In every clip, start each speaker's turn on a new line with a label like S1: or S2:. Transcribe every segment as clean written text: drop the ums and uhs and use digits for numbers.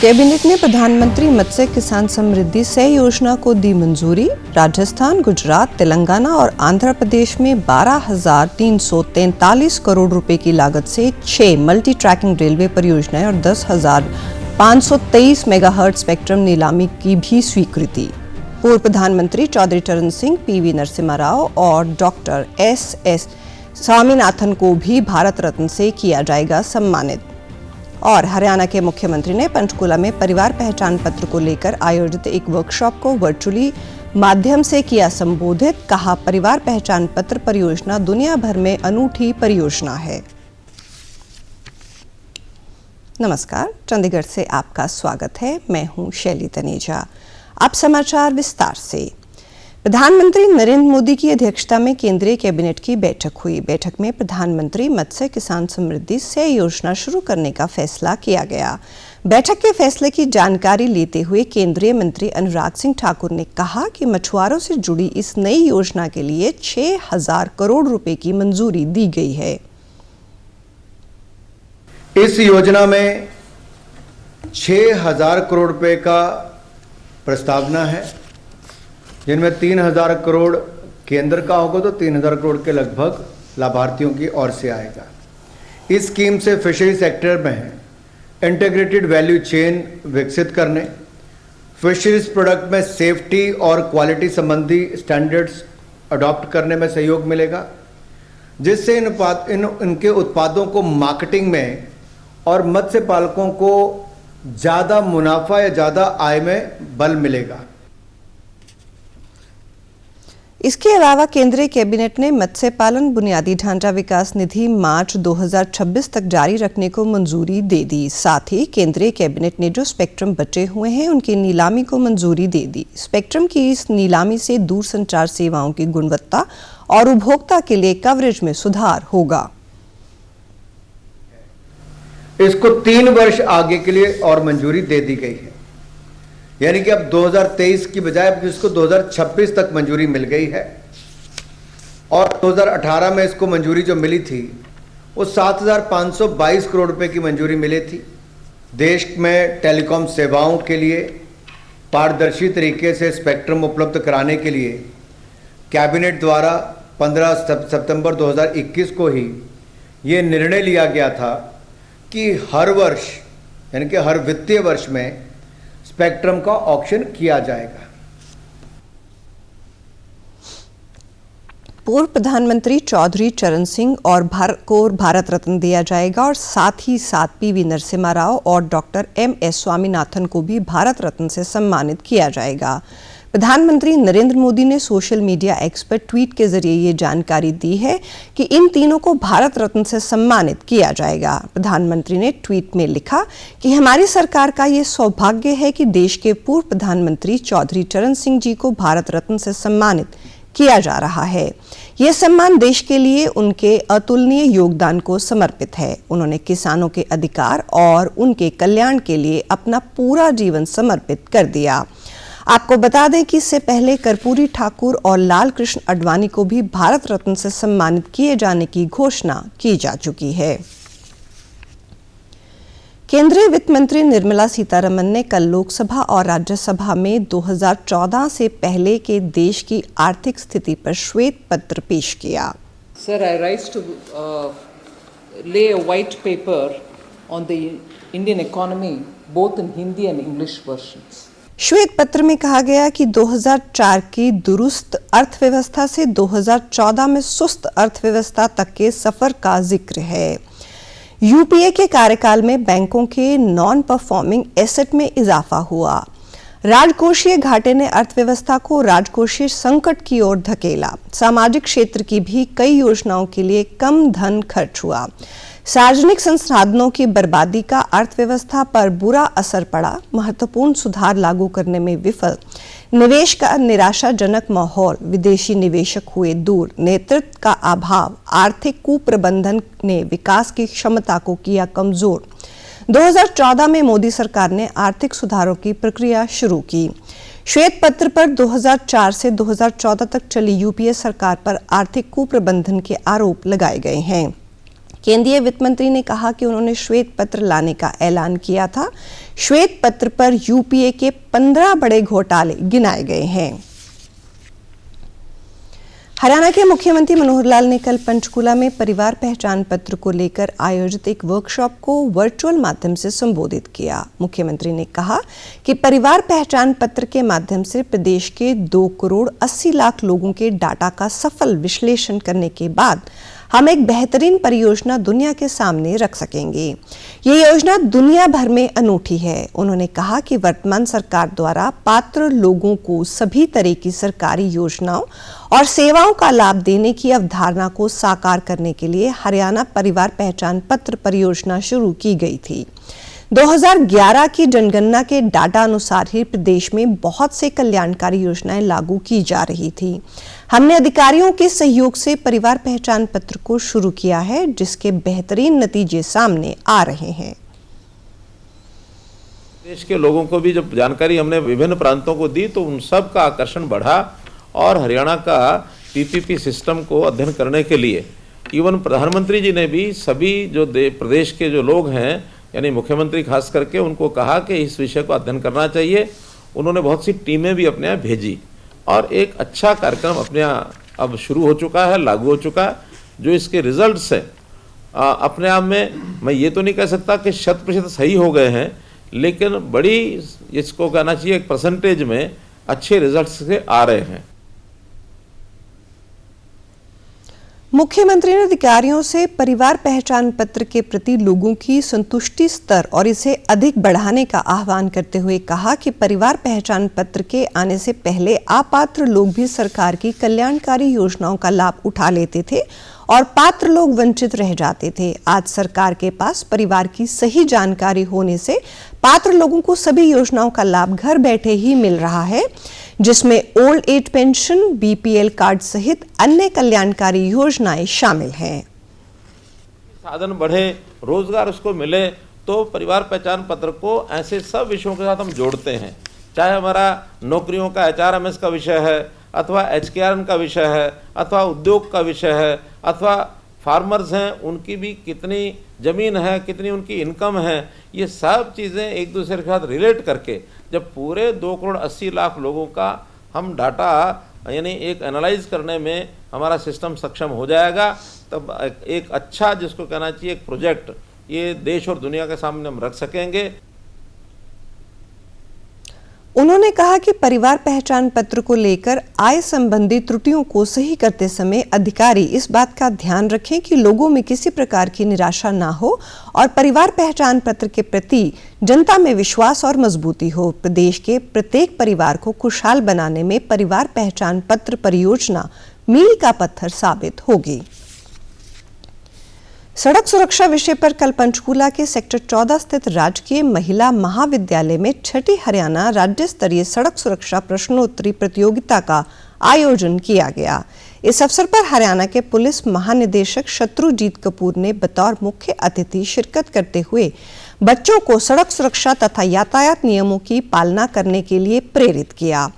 S1: Cabinet ने प्रधानमंत्री मत्स्य किसान समृद्धि से योजना को दी मंजूरी। राजस्थान, गुजरात, तेलंगाना और आंध्र प्रदेश में 12,343 करोड़ रुपए की लागत से 6 मल्टी ट्रैकिंग रेलवे परियोजनाएं और 10,523 मेगाहर्ट्ज स्पेक्ट्रम नीलामी की भी स्वीकृति। पूर्व प्रधानमंत्री चौधरी चरण सिंह, पीवी नरसिम्हा राव और डॉक्टर एस स्वामीनाथन को भी भारत रत्न से किया जाएगा सम्मानित। और हरियाणा के मुख्यमंत्री ने पंचकुला में परिवार पहचान पत्र को लेकर आयोजित एक वर्कशॉप को वर्चुअली माध्यम से किया संबोधित। कहा, परिवार पहचान पत्र परियोजना दुनिया भर में अनूठी परियोजना है। नमस्कार, चंडीगढ़ से आपका स्वागत है। मैं हूं शैली तनेजा। अब समाचार विस्तार से। प्रधानमंत्री नरेंद्र मोदी की अध्यक्षता में केंद्रीय कैबिनेट की बैठक हुई। बैठक में प्रधानमंत्री मत्स्य किसान समृद्धि से योजना शुरू करने का फैसला किया गया। बैठक के फैसले की जानकारी लेते हुए केंद्रीय मंत्री अनुराग सिंह ठाकुर ने कहा कि मछुआरों से जुड़ी इस नई योजना के लिए 6,000 करोड़ रुपए की मंजूरी दी गई है।
S2: इस योजना में 6,000 करोड़ रुपए का प्रस्तावना है, जिनमें 3,000 करोड़ केंद्र का होगा तो 3,000 करोड़ के लगभग लाभार्थियों की ओर से आएगा। इस स्कीम से फिशरी सेक्टर में इंटीग्रेटेड वैल्यू चेन विकसित करने, फिशरीज प्रोडक्ट में सेफ्टी और क्वालिटी संबंधी स्टैंडर्ड्स अडॉप्ट करने में सहयोग मिलेगा, जिससे इनके उत्पादों को मार्केटिंग में और मत्स्य पालकों को ज़्यादा मुनाफा या ज़्यादा आय में बल मिलेगा।
S1: इसके अलावा केंद्रीय कैबिनेट ने मत्स्य पालन बुनियादी ढांचा विकास निधि मार्च 2026 तक जारी रखने को मंजूरी दे दी। साथ ही केंद्रीय कैबिनेट ने जो स्पेक्ट्रम बचे हुए हैं उनकी नीलामी को मंजूरी दे दी। स्पेक्ट्रम की इस नीलामी से दूरसंचार सेवाओं की गुणवत्ता और उपभोक्ता के लिए कवरेज में सुधार होगा।
S2: इसको 3 वर्ष आगे के लिए और मंजूरी दे दी गई है, यानी कि अब 2023 की बजाय अब इसको 2026 तक मंजूरी मिल गई है। और 2018 में इसको मंजूरी जो मिली थी वो 7,522 करोड़ रुपए की मंजूरी मिली थी। देश में टेलीकॉम सेवाओं के लिए पारदर्शी तरीके से स्पेक्ट्रम उपलब्ध कराने के लिए कैबिनेट द्वारा 15 सितंबर 2021 को ही ये निर्णय लिया गया था कि हर वर्ष यानी कि हर वित्तीय वर्ष में स्पेक्ट्रम का ऑक्शन किया जाएगा।
S1: पूर्व प्रधानमंत्री चौधरी चरण सिंह और को भारत रत्न दिया जाएगा और साथ ही साथ पीवी नरसिम्हा राव और डॉक्टर MS स्वामीनाथन को भी भारत रत्न से सम्मानित किया जाएगा। प्रधानमंत्री नरेंद्र मोदी ने सोशल मीडिया एक्स पर ट्वीट के जरिए ये जानकारी दी है कि इन तीनों को भारत रत्न से सम्मानित किया जाएगा। प्रधानमंत्री ने ट्वीट में लिखा कि हमारी सरकार का ये सौभाग्य है कि देश के पूर्व प्रधानमंत्री चौधरी चरण सिंह जी को भारत रत्न से सम्मानित किया जा रहा है। ये सम्मान देश के लिए उनके अतुलनीय योगदान को समर्पित है। उन्होंने किसानों के अधिकार और उनके कल्याण के लिए अपना पूरा जीवन समर्पित कर दिया। आपको बता दें कि इससे पहले कर्पूरी ठाकुर और लाल कृष्ण आडवाणी को भी भारत रत्न से सम्मानित किए जाने की घोषणा की जा चुकी है। केंद्रीय वित्त मंत्री निर्मला सीतारमण ने कल लोकसभा और राज्यसभा में 2014 से पहले के देश की आर्थिक स्थिति पर श्वेत पत्र पेश किया।
S3: Sir, I rise to lay a white paper on the Indian economy, both in Hindi and English versions.
S1: श्वेत पत्र में कहा गया कि 2004 की दुरुस्त अर्थव्यवस्था से 2014 में सुस्त अर्थव्यवस्था तक के सफर का जिक्र है। यूपीए के कार्यकाल में बैंकों के नॉन परफॉर्मिंग एसेट में इजाफा हुआ। राजकोषीय घाटे ने अर्थव्यवस्था को राजकोषीय संकट की ओर धकेला। सामाजिक क्षेत्र की भी कई योजनाओं के लिए कम धन खर्च हुआ। सार्वजनिक संसाधनों की बर्बादी का अर्थव्यवस्था पर बुरा असर पड़ा। महत्वपूर्ण सुधार लागू करने में विफल। निवेश का निराशाजनक माहौल, विदेशी निवेशक हुए दूर, नेतृत्व का अभाव, आर्थिक कुप्रबंधन ने विकास की क्षमता को किया कमजोर। 2014 में मोदी सरकार ने आर्थिक सुधारों की प्रक्रिया शुरू की। श्वेत पत्र पर 2004 से 2014 तक चली यूपीए सरकार पर आर्थिक कुप्रबंधन के आरोप लगाए गए हैं। केंद्रीय वित्त मंत्री ने कहा कि उन्होंने श्वेत पत्र लाने का ऐलान किया था। श्वेत पत्र पर यूपीए के 15 बड़े घोटाले गिनाए गए हैं। हरियाणा के मुख्यमंत्री मनोहर लाल ने कल पंचकूला में परिवार पहचान पत्र को लेकर आयोजित एक वर्कशॉप को वर्चुअल माध्यम से संबोधित किया। मुख्यमंत्री ने कहा कि परिवार पहचान पत्र के माध्यम से प्रदेश के 2,80,00,000 लोगों के डाटा का सफल विश्लेषण करने के बाद हम एक बेहतरीन परियोजना दुनिया के सामने रख सकेंगे। ये योजना दुनिया भर में अनूठी है। उन्होंने कहा कि वर्तमान सरकार द्वारा पात्र लोगों को सभी तरह की सरकारी योजनाओं और सेवाओं का लाभ देने की अवधारणा को साकार करने के लिए हरियाणा परिवार पहचान पत्र परियोजना शुरू की गई थी। 2011 की जनगणना के डाटा अनुसार ही प्रदेश में बहुत से कल्याणकारी योजनाएं लागू की जा रही थी। हमने अधिकारियों के सहयोग से परिवार पहचान पत्र को शुरू किया है, जिसके बेहतरीन नतीजे सामने आ रहे हैं।
S4: देश के लोगों को भी जब जानकारी हमने विभिन्न प्रांतों को दी तो उन सब का आकर्षण बढ़ा और हरियाणा का पीपीपी सिस्टम को अध्ययन करने के लिए इवन प्रधानमंत्री जी ने भी सभी जो प्रदेश के जो लोग हैं यानी मुख्यमंत्री खास करके उनको कहा कि इस विषय को अध्ययन करना चाहिए। उन्होंने बहुत सी टीमें भी अपने यहाँ भेजी और एक अच्छा कार्यक्रम अपने यहाँ अब शुरू हो चुका है, लागू हो चुका है। जो इसके रिजल्ट्स हैं अपने आप में मैं ये तो नहीं कह सकता कि 100% सही हो गए हैं, लेकिन बड़ी इसको कहना चाहिए एक परसेंटेज में अच्छे रिजल्ट्स से आ रहे हैं।
S1: मुख्यमंत्री ने अधिकारियों से परिवार पहचान पत्र के प्रति लोगों की संतुष्टि स्तर और इसे अधिक बढ़ाने का आह्वान करते हुए कहा कि परिवार पहचान पत्र के आने से पहले अपात्र लोग भी सरकार की कल्याणकारी योजनाओं का लाभ उठा लेते थे और पात्र लोग वंचित रह जाते थे। आज सरकार के पास परिवार की सही जानकारी होने से पात्र लोगों को सभी योजनाओं का लाभ घर बैठे ही मिल रहा है, जिसमें old age pension, BPL card सहित अन्य कल्याणकारी योजनाएं शामिल हैं।
S4: साधन बढ़े, रोजगार उसको मिले तो परिवार पहचान पत्र को ऐसे सब विषयों के साथ हम जोड़ते हैं। चाहे हमारा नौकरियों का HRMS का विषय है अथवा HKRN का विषय है अथवा उद्योग का विषय है अथवा फार्मर्स हैं उनकी भी कितनी ज़मीन है, कितनी उनकी इनकम है, ये सब चीज़ें एक दूसरे के साथ रिलेट करके जब पूरे 2,80,00,000 लोगों का हम डाटा यानी एक एनालाइज करने में हमारा सिस्टम सक्षम हो जाएगा, तब एक अच्छा जिसको कहना चाहिए एक प्रोजेक्ट ये देश और दुनिया के सामने हम रख सकेंगे।
S1: उन्होंने कहा कि परिवार पहचान पत्र को लेकर आय संबंधी त्रुटियों को सही करते समय अधिकारी इस बात का ध्यान रखें कि लोगों में किसी प्रकार की निराशा ना हो और परिवार पहचान पत्र के प्रति जनता में विश्वास और मजबूती हो। प्रदेश के प्रत्येक परिवार को खुशहाल बनाने में परिवार पहचान पत्र परियोजना मील का पत्थर साबित होगी। सड़क सुरक्षा विषय पर कल पंचकूला के सेक्टर 14 स्थित राजकीय महिला महाविद्यालय में छठी हरियाणा राज्य स्तरीय सड़क सुरक्षा प्रश्नोत्तरी प्रतियोगिता का आयोजन किया गया। इस अवसर पर हरियाणा के पुलिस महानिदेशक शत्रुजीत कपूर ने बतौर मुख्य अतिथि शिरकत करते हुए बच्चों को सड़क सुरक्षा तथा यातायात नियमों की पालना करने के लिए प्रेरित किया।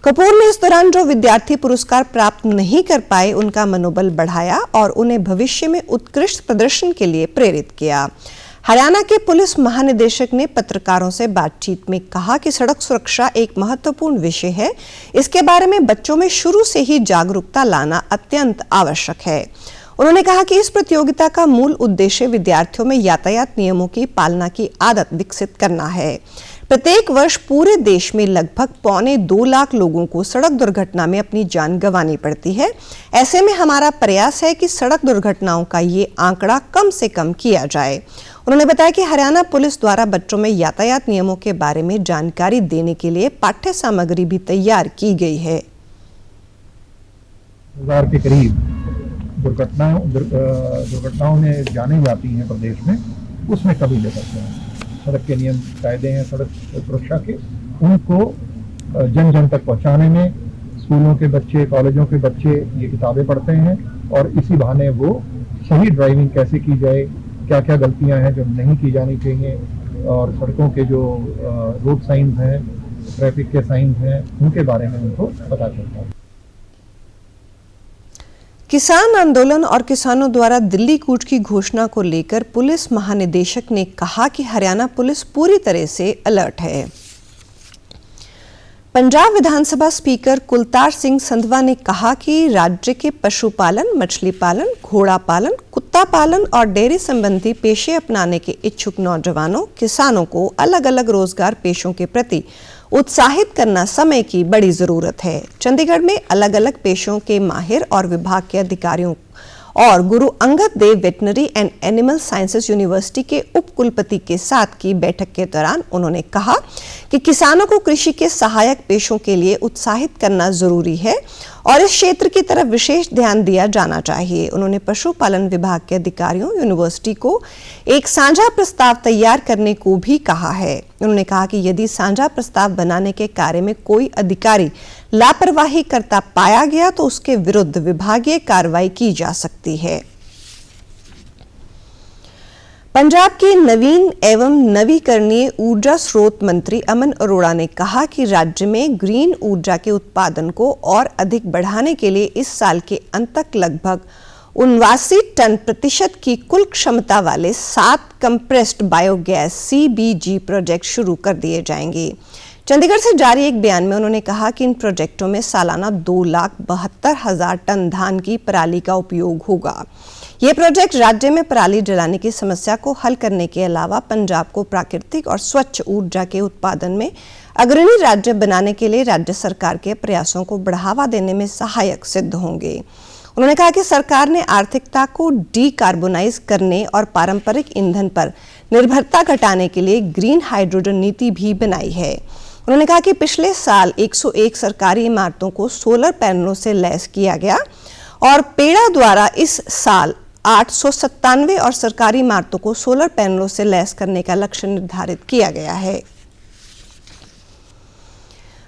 S1: कपूर ने इस दौरान जो विद्यार्थी पुरस्कार प्राप्त नहीं कर पाए उनका मनोबल बढ़ाया और उन्हें भविष्य में उत्कृष्ट प्रदर्शन के लिए प्रेरित किया। हरियाणा के पुलिस महानिदेशक ने पत्रकारों से बातचीत में कहा कि सड़क सुरक्षा एक महत्वपूर्ण विषय है, इसके बारे में बच्चों में शुरू से ही जागरूकता लाना अत्यंत आवश्यक है। उन्होंने कहा कि इस प्रतियोगिता का मूल उद्देश्य विद्यार्थियों में यातायात नियमों की पालना की आदत विकसित करना है। प्रत्येक वर्ष पूरे देश में लगभग 2.25 लाख लोगों को सड़क दुर्घटना में अपनी जान गंवानी पड़ती है। ऐसे में हमारा प्रयास है कि सड़क दुर्घटनाओं का ये आंकड़ा कम से कम किया जाए। उन्होंने बताया कि हरियाणा पुलिस द्वारा बच्चों में यातायात नियमों के बारे में जानकारी देने के लिए पाठ्य सामग्री भी तैयार की गई है।
S5: 1000 के करीब दुर्घटनाओं में जाने जाती हैं प्रदेश में, उसमें कभी ले सकते हैं। सड़क के नियम कायदे हैं सड़क सुरक्षा के, उनको जन जन तक पहुंचाने में स्कूलों के बच्चे, कॉलेजों के बच्चे ये किताबें पढ़ते हैं और इसी बहाने वो सही ड्राइविंग कैसे की जाए, क्या क्या गलतियां हैं जो नहीं की जानी चाहिए, और सड़कों के जो रोड साइंस हैं, ट्रैफिक के साइंस हैं, उनके बारे में उनको पता चलता है।
S1: किसान आंदोलन और किसानों द्वारा दिल्ली कूच की घोषणा को लेकर पुलिस महानिदेशक ने कहा कि हरियाणा पुलिस पूरी तरह से अलर्ट है। पंजाब विधानसभा स्पीकर कुलतार सिंह संधवा ने कहा कि राज्य के पशुपालन, मछली पालन, घोड़ा पालन, कुत्ता पालन और डेयरी संबंधी पेशे अपनाने के इच्छुक नौजवानों, किसानों को अलग अलग रोजगार पेशों के प्रति उत्साहित करना समय की बड़ी जरूरत है। चंडीगढ़ में अलग अलग पेशों के माहिर और विभाग के अधिकारियों और Guru Angad Dev veterinary and animal sciences university के उप कुलपति के साथ की बैठक के दौरान उन्होंने कहा कि किसानों को कृषि के सहायक पेशों के लिए उत्साहित करना जरूरी है और इस क्षेत्र की तरफ विशेष ध्यान दिया जाना चाहिए। उन्होंने पशुपालन विभाग के अधिकारियों, यूनिवर्सिटी को एक साझा प्रस्ताव तैयार करने को भी कहा है। उन्होंने कहा कि यदि साझा प्रस्ताव बनाने के कार्य में कोई अधिकारी लापरवाही करता पाया गया तो उसके विरुद्ध विभागीय कार्रवाई की जा सकती है। पंजाब के नवीन एवं नवीकरणीय ऊर्जा स्रोत मंत्री अमन अरोड़ा ने कहा कि राज्य में ग्रीन ऊर्जा के उत्पादन को और अधिक बढ़ाने के लिए इस साल के अंत तक लगभग 79 टन प्रतिशत की कुल क्षमता वाले 7 कंप्रेस्ड बायोगैस CBG प्रोजेक्ट शुरू कर दिए जाएंगे। चंडीगढ़ से जारी एक बयान में उन्होंने कहा कि इन प्रोजेक्टों में सालाना 2,72,000 टन धान की पराली का उपयोग होगा। ये प्रोजेक्ट राज्य में पराली जलाने की समस्या को हल करने के अलावा पंजाब को प्राकृतिक और स्वच्छ ऊर्जा के उत्पादन में अग्रणी राज्य बनाने के लिए राज्य सरकार के प्रयासों को बढ़ावा देने में सहायक सिद्ध होंगे। उन्होंने कहा कि सरकार ने आर्थिकता को डीकार्बोनाइज करने और पारंपरिक ईंधन पर निर्भरता घटाने के लिए ग्रीन हाइड्रोजन नीति भी बनाई है। उन्होंने कहा कि पिछले साल 101 सरकारी इमारतों को सोलर पैनलों से लैस किया गया और पेड़ा द्वारा इस साल 897 और सरकारी इमारतों को सोलर पैनलों से लैस करने का लक्ष्य निर्धारित किया गया है।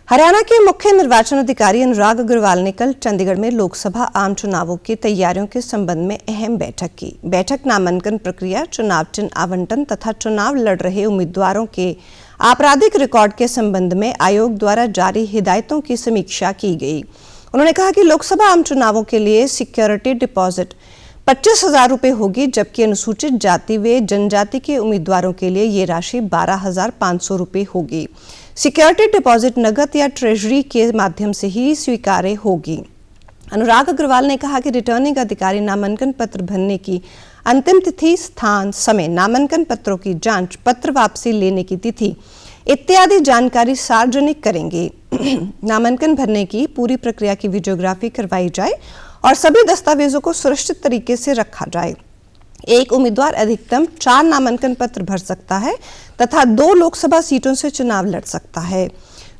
S1: हरियाणा के मुख्य निर्वाचन अधिकारी अनुराग अग्रवाल ने कल चंडीगढ़ में लोकसभा आम चुनावों की तैयारियों के संबंध में अहम बैठक की। बैठक नामांकन प्रक्रिया, चुनाव चिन्ह आवंटन तथा चुनाव लड़ रहे उम्मीदवारों के आपराधिक रिकॉर्ड के संबंध में आयोग द्वारा जारी हिदायतों की समीक्षा की गई। उन्होंने कहा कि लोकसभा आम चुनावों के लिए सिक्योरिटी डिपॉजिट 25,000 रुपये होगी, जबकि अनुसूचित जाति व जनजाति के उम्मीदवारों के लिए ये राशि 12,500 रुपये होगी। सिक्योरिटी डिपॉजिट नगद या ट्रेजरी के माध्यम से ही स्वीकार्य होगी। अनुराग अग्रवाल ने कहा कि रिटर्निंग अधिकारी नामांकन पत्र भरने की अंतिम तिथि, स्थान, समय, नामांकन पत्रों की जांच, पत्र वापसी लेने की तिथि इत्यादि जानकारी सार्वजनिक करेंगे। नामांकन भरने की पूरी प्रक्रिया की वीडियोग्राफी करवाई जाए और सभी दस्तावेजों को सुरक्षित तरीके से रखा जाए। एक उम्मीदवार अधिकतम 4 नामांकन पत्र भर सकता है तथा 2 लोकसभा सीटों से चुनाव लड़ सकता है।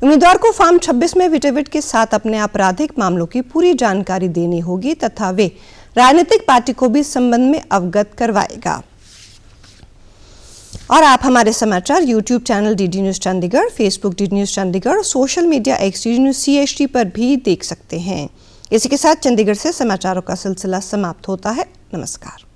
S1: उम्मीदवार को फॉर्म 26 में एफिडेविट के साथ अपने आपराधिक मामलों की पूरी जानकारी देनी होगी तथा वे राजनीतिक पार्टी को भी इस संबंध में अवगत करवाएगा। और आप हमारे समाचार YouTube channel DD news Chandigarh, Facebook DD news Chandigarh और social media X DD news CHD पर भी देख सकते हैं। इसी के साथ चंडीगढ़ से समाचारों का सिलसिला समाप्त होता है। नमस्कार।